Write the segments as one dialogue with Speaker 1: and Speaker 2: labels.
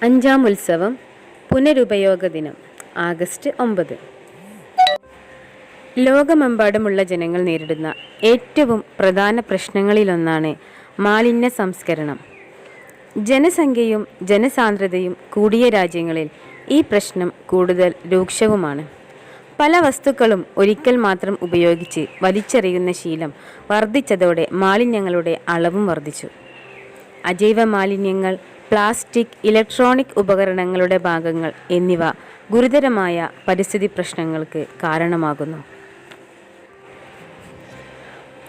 Speaker 1: അഞ്ചാം ഉത്സവം പുനരുപയോഗ ദിനം ആഗസ്റ്റ് 9. ലോകമെമ്പാടുമുള്ള ജനങ്ങൾ നേരിടുന്ന ഏറ്റവും പ്രധാന പ്രശ്നങ്ങളിലൊന്നാണ് മാലിന്യ സംസ്കരണം. ജനസംഖ്യയും ജനസാന്ദ്രതയും കൂടിയ രാജ്യങ്ങളിൽ ഈ പ്രശ്നം കൂടുതൽ രൂക്ഷവുമാണ്. പല വസ്തുക്കളും ഒരിക്കൽ മാത്രം ഉപയോഗിച്ച് വലിച്ചെറിയുന്ന ശീലം വർദ്ധിച്ചതോടെ മാലിന്യങ്ങളുടെ അളവും വർദ്ധിച്ചു. അജൈവ മാലിന്യങ്ങൾ, പ്ലാസ്റ്റിക്, ഇലക്ട്രോണിക് ഉപകരണങ്ങളുടെ ഭാഗങ്ങൾ എന്നിവ ഗുരുതരമായ പരിസ്ഥിതി പ്രശ്നങ്ങൾക്ക് കാരണമാകുന്നു.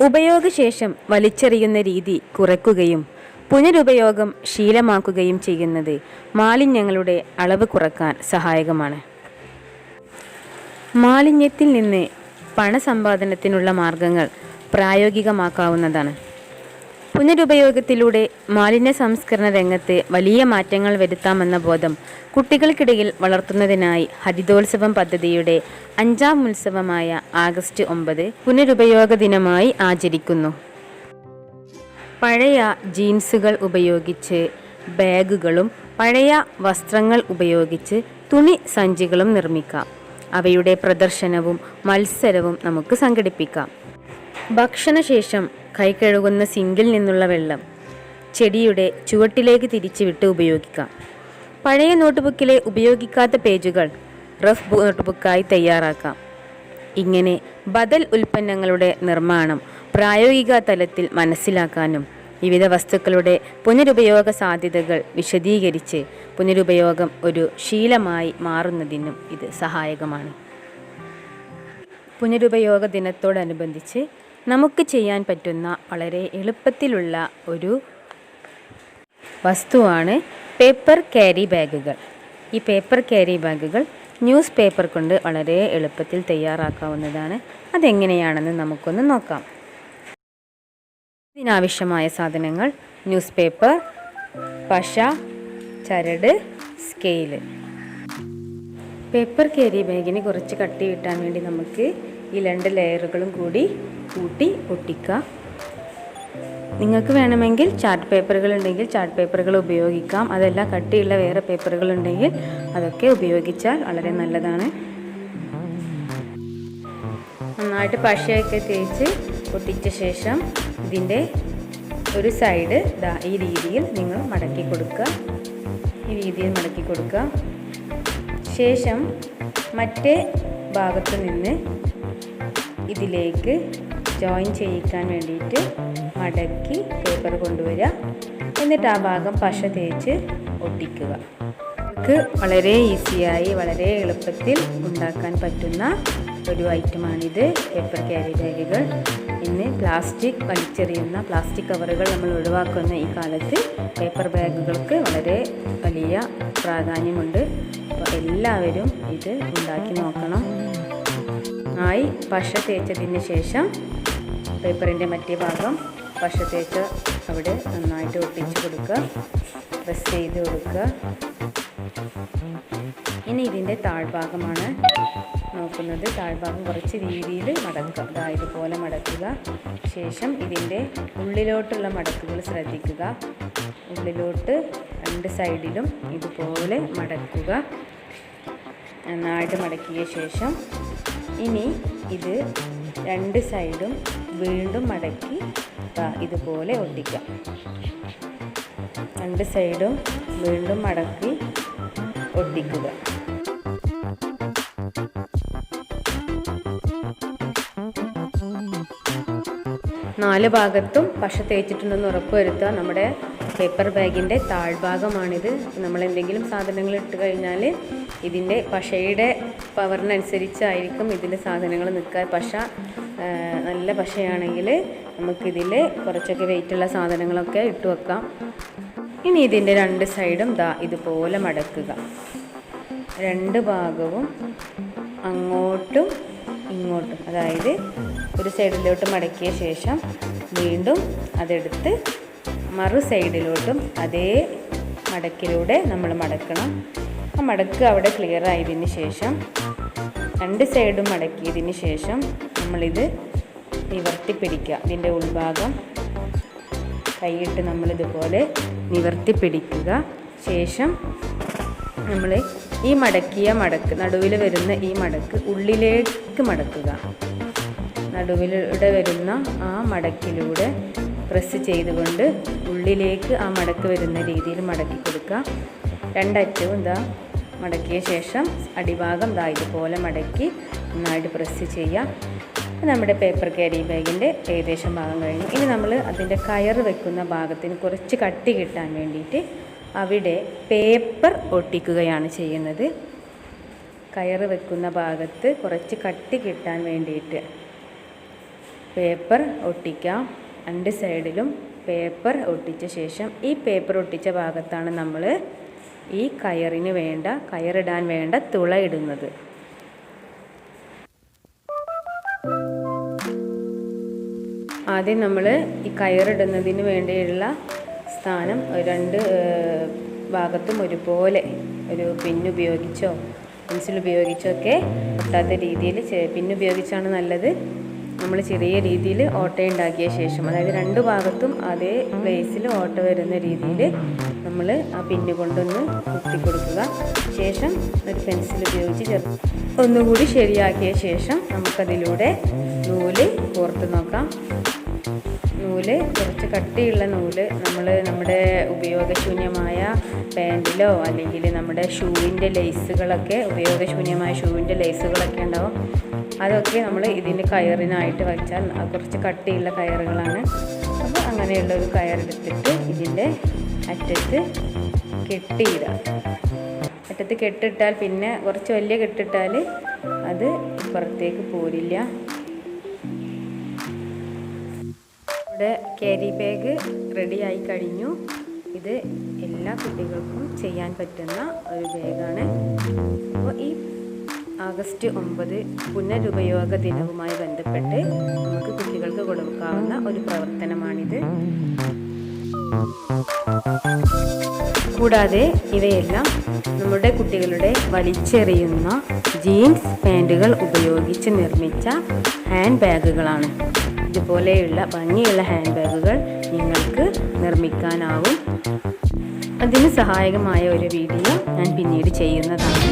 Speaker 1: ഉപയോഗശേഷം വലിച്ചെറിയുന്ന രീതി കുറയ്ക്കുകയും പുനരുപയോഗം ശീലമാക്കുകയും ചെയ്യുന്നത് മാലിന്യങ്ങളുടെ അളവ് കുറയ്ക്കാൻ സഹായകമാണ്. മാലിന്യത്തിൽ നിന്ന് പണസമ്പാദനത്തിനുള്ള മാർഗങ്ങൾ പ്രായോഗികമാക്കാവുന്നതാണ്. പുനരുപയോഗത്തിലൂടെ മാലിന്യ സംസ്കരണ രംഗത്ത് വലിയ മാറ്റങ്ങൾ വരുത്താമെന്ന ബോധം കുട്ടികൾക്കിടയിൽ വളർത്തുന്നതിനായി ഹരിതോത്സവം പദ്ധതിയുടെ 5ാം ഉത്സവമായ ആഗസ്റ്റ് 9 പുനരുപയോഗ ദിനമായി ആചരിക്കുന്നു. പഴയ ജീൻസുകൾ ഉപയോഗിച്ച് ബാഗുകളും പഴയ വസ്ത്രങ്ങൾ ഉപയോഗിച്ച് തുണി സഞ്ചികളും നിർമ്മിക്കാം. അവയുടെ പ്രദർശനവും മത്സരവും നമുക്ക് സംഘടിപ്പിക്കാം. ഭക്ഷണശേഷം കൈ കഴുകുന്ന സിങ്കിൽ നിന്നുള്ള വെള്ളം ചെടിയുടെ ചുവട്ടിലേക്ക് തിരിച്ചുവിട്ട് ഉപയോഗിക്കാം. പഴയ നോട്ട്ബുക്കിലെ ഉപയോഗിക്കാത്ത പേജുകൾ റഫ് നോട്ട്ബുക്കായി തയ്യാറാക്കാം. ഇങ്ങനെ ബദൽ ഉൽപ്പന്നങ്ങളുടെ നിർമ്മാണം പ്രായോഗിക തലത്തിൽ മനസ്സിലാക്കാനും വിവിധ വസ്തുക്കളുടെ പുനരുപയോഗ സാധ്യതകൾ വിശദീകരിച്ച് പുനരുപയോഗം ഒരു ശീലമായി മാറുന്നതിനും ഇത് സഹായകമാണ്. പുനരുപയോഗ ദിനത്തോടനുബന്ധിച്ച് നമുക്ക് ചെയ്യാൻ പറ്റുന്ന വളരെ എളുപ്പത്തിലുള്ള ഒരു വസ്തുവാണ് പേപ്പർ ക്യാരി ബാഗുകൾ. ഈ പേപ്പർ ക്യാരി ബാഗുകൾ ന്യൂസ് പേപ്പർ കൊണ്ട് വളരെ എളുപ്പത്തിൽ തയ്യാറാക്കാവുന്നതാണ്. അതെങ്ങനെയാണെന്ന് നമുക്കൊന്ന് നോക്കാം. ഇതിനാവശ്യമായ സാധനങ്ങൾ: ന്യൂസ് പേപ്പർ, പശ, ചരട്, സ്കെയില്. പേപ്പർ ക്യാരി ബാഗിന് കുറച്ച് കട്ടി കിട്ടാൻ വേണ്ടി നമുക്ക് ഈ 2 ലെയറുകളും കൂടി കൂട്ടി ഒട്ടിക്കാം. നിങ്ങൾക്ക് വേണമെങ്കിൽ ചാർട്ട് പേപ്പറുകൾ ഉണ്ടെങ്കിൽ ചാർട്ട് പേപ്പറുകൾ ഉപയോഗിക്കാം. അതല്ല, കട്ടിയുള്ള വേറെ പേപ്പറുകൾ ഉണ്ടെങ്കിൽ അതൊക്കെ ഉപയോഗിച്ചാൽ വളരെ നല്ലതാണ്. നന്നായിട്ട് പശയൊക്കെ തേച്ച് ഒട്ടിച്ച ശേഷം ഇതിൻ്റെ ഒരു സൈഡ് ഈ രീതിയിൽ നിങ്ങൾ മടക്കി കൊടുക്കുക. ഈ രീതിയിൽ മടക്കി കൊടുക്കുക. ശേഷം മറ്റേ ഭാഗത്ത് നിന്ന് ഇതിലേക്ക് ജോയിൻ ചെയ്യിക്കാൻ വേണ്ടിയിട്ട് മടക്കി പേപ്പർ കൊണ്ടുവരിക. എന്നിട്ട് ആ ഭാഗം പശ തേച്ച് ഒട്ടിക്കുക. നമുക്ക് വളരെ ഈസിയായി വളരെ എളുപ്പത്തിൽ ഉണ്ടാക്കാൻ പറ്റുന്ന ഒരു ഐറ്റമാണിത്, പേപ്പർ ക്യാരി ബാഗുകൾ. ഇന്ന് പ്ലാസ്റ്റിക് വലിച്ചെറിയുന്ന പ്ലാസ്റ്റിക് കവറുകൾ നമ്മൾ ഒഴിവാക്കുന്ന ഈ കാലത്ത് പേപ്പർ ബാഗുകൾക്ക് വളരെ വലിയ പ്രാധാന്യമുണ്ട്. അപ്പോൾ എല്ലാവരും ഇത് ഉണ്ടാക്കി നോക്കണം. നന്നായി പശ തേച്ചതിന് ശേഷം പേപ്പറിൻ്റെ മറ്റേ ഭാഗം പശ തേച്ച് അവിടെ നന്നായിട്ട് ഒട്ടിച്ച് കൊടുക്കുക, പ്രസ് ചെയ്ത് കൊടുക്കുക. ഇനി ഇതിൻ്റെ താഴ്ഭാഗമാണ് നോക്കുന്നത്. താഴ്ഭാഗം കുറച്ച് രീതിയിൽ മടക്കുക. ഇതുപോലെ മടക്കുക. ശേഷം ഇതിൻ്റെ ഉള്ളിലോട്ടുള്ള മടക്കുകൾ ശ്രദ്ധിക്കുക. ഉള്ളിലോട്ട് 2 സൈഡിലും ഇതുപോലെ മടക്കുക. നന്നായിട്ട് മടക്കിയ ശേഷം ഇനി ഇത് 2 സൈഡും വീണ്ടും മടക്കി ഇതുപോലെ ഒട്ടിക്കാം. 2 സൈഡും വീണ്ടും മടക്കി ഒട്ടിക്കുക. നാല് ഭാഗത്തും പശ തേച്ചിട്ടുണ്ടെന്ന് ഉറപ്പുവരുത്തുക. നമ്മുടെ പേപ്പർ ബാഗിൻ്റെ താഴ്ഭാഗമാണിത്. നമ്മൾ എന്തെങ്കിലും സാധനങ്ങൾ ഇട്ട് കഴിഞ്ഞാൽ ഇതിൻ്റെ പശയുടെ പവറിനനുസരിച്ചായിരിക്കും ഇതിൻ്റെ സാധനങ്ങൾ നിൽക്കുക. പശ നല്ല പശയാണെങ്കിൽ നമുക്കിതിൽ കുറച്ചൊക്കെ വെയിറ്റുള്ള സാധനങ്ങളൊക്കെ ഇട്ട് വെക്കാം. ഇനി ഇതിൻ്റെ 2 സൈഡും ഇതുപോലെ മടക്കുക. 2 ഭാഗവും അങ്ങോട്ടും ഇങ്ങോട്ടും, അതായത് ഒരു സൈഡിലോട്ട് മടക്കിയ ശേഷം വീണ്ടും അതെടുത്ത് മറു സൈഡിലോട്ടും അതേ മടക്കിലൂടെ നമ്മൾ മടക്കണം. ആ മടക്ക് അവിടെ ക്ലിയർ ആയതിന് ശേഷം 2 സൈഡും മടക്കിയതിന് ശേഷം നമ്മളിത് നിവർത്തി പിടിക്കുക. ഇതിൻ്റെ ഉൾഭാഗം കൈയിട്ട് നമ്മളിതുപോലെ നിവർത്തി പിടിക്കുക. ശേഷം നമ്മൾ ഈ മടക്കിയ മടക്ക്, നടുവിൽ വരുന്ന ഈ മടക്ക് ഉള്ളിലേക്ക് മടക്കുക. നടുവിലൂടെ വരുന്ന ആ മടക്കിലൂടെ പ്രസ് ചെയ്തുകൊണ്ട് ഉള്ളിലേക്ക് ആ മടക്ക് വരുന്ന രീതിയിൽ മടക്കി കൊടുക്കുക. രണ്ടറ്റവും ഇതാ മടക്കിയ ശേഷം അടിഭാഗം ദാ ഇതുപോലെ മടക്കി നന്നായിട്ട് പ്രസ് ചെയ്യുക. നമ്മുടെ പേപ്പർ ക്യാരി ബാഗിൻ്റെ ഏകദേശം ഭാഗം കഴിഞ്ഞു. ഇനി നമ്മൾ അതിൻ്റെ കയർ വെക്കുന്ന ഭാഗത്തിന് കുറച്ച് കട്ടി കിട്ടാൻ വേണ്ടിയിട്ട് അവിടെ പേപ്പർ ഒട്ടിക്കുകയാണ് ചെയ്യുന്നത്. കയർ വെക്കുന്ന ഭാഗത്ത് കുറച്ച് കട്ടി കിട്ടാൻ വേണ്ടിയിട്ട് പേപ്പർ ഒട്ടിക്കാം. രണ്ട് സൈഡിലും പേപ്പർ ഒട്ടിച്ച ശേഷം ഈ പേപ്പർ ഒട്ടിച്ച ഭാഗത്താണ് നമ്മൾ ഈ കയറിടാൻ വേണ്ട തുള ഇടുന്നത്. ആദ്യം നമ്മൾ ഈ കയറിടുന്നതിന് വേണ്ടിയുള്ള സ്ഥാനം രണ്ട് ഭാഗത്തും ഒരുപോലെ ഒരു പിന്നുപയോഗിച്ചോ പെൻസിൽ ഉപയോഗിച്ചോ ഒക്കെ ഒട്ടാത്ത രീതിയിൽ പിന്നുപയോഗിച്ചാണ് നല്ലത്. നമ്മൾ ചെറിയ രീതിയിൽ ഓട്ടയുണ്ടാക്കിയ ശേഷം, അതായത് രണ്ട് ഭാഗത്തും അതേ പ്ലേസിൽ ഓട്ട വരുന്ന രീതിയിൽ നമ്മൾ ആ പിന്നു കൊണ്ടൊന്ന് കുത്തി കൊടുക്കുക. ശേഷം ഒരു പെൻസിൽ ഉപയോഗിച്ച് ഒന്നുകൂടി ശരിയാക്കിയ ശേഷം നമുക്കതിലൂടെ നൂല് കോർത്ത് നോക്കാം. നൂല് കുറച്ച് കട്ടിയുള്ള നൂല് നമ്മുടെ ഉപയോഗശൂന്യമായ പാൻറ്റിലോ അല്ലെങ്കിൽ നമ്മുടെ ഷൂവിൻ്റെ ലേസുകളൊക്കെ, ഉപയോഗശൂന്യമായ ഷൂവിൻ്റെ ലേസുകളൊക്കെ ഉണ്ടാവും. അതൊക്കെ നമ്മൾ ഇതിൻ്റെ കയറിനായിട്ട് വെച്ചാൽ കുറച്ച് കട്ടിയുള്ള കയറുകളാണ്. അപ്പോൾ അങ്ങനെയുള്ള ഒരു കയറെടുത്തിട്ട് ഇതിൻ്റെ അറ്റത്ത് കെട്ടിയിടുക. അറ്റത്ത് കെട്ടിട്ടാൽ പിന്നെ കുറച്ച് വലിയ കെട്ടിട്ടാൽ അത് പുറത്തേക്ക് പോരില്ല. ഇവിടെ ക്യാരി ബാഗ് റെഡിയായി കഴിഞ്ഞു. ഇത് എല്ലാ കുട്ടികൾക്കും ചെയ്യാൻ പറ്റുന്ന ഒരു ബാഗാണ്. അപ്പോൾ ഈ ആഗസ്റ്റ് 9 പുനരുപയോഗ ദിനവുമായി ബന്ധപ്പെട്ട് നമുക്ക് കുട്ടികൾക്ക് കൊടുക്കാവുന്ന ഒരു പ്രവർത്തനമാണിത്. കൂടാതെ ഇവയെല്ലാം നമ്മുടെ കുട്ടികളുടെ വലിച്ചെറിയുന്ന ജീൻസ് പാൻറ്റുകൾ ഉപയോഗിച്ച് നിർമ്മിച്ച ഹാൻഡ് ബാഗുകളാണ്. ഇതുപോലെയുള്ള ഭംഗിയുള്ള ഹാൻഡ് ബാഗുകൾ നിങ്ങൾക്ക് നിർമ്മിക്കാനാവും. അതിന് സഹായകമായ ഒരു വീഡിയോ ഞാൻ പിന്നീട് ചെയ്യുന്നതാണ്.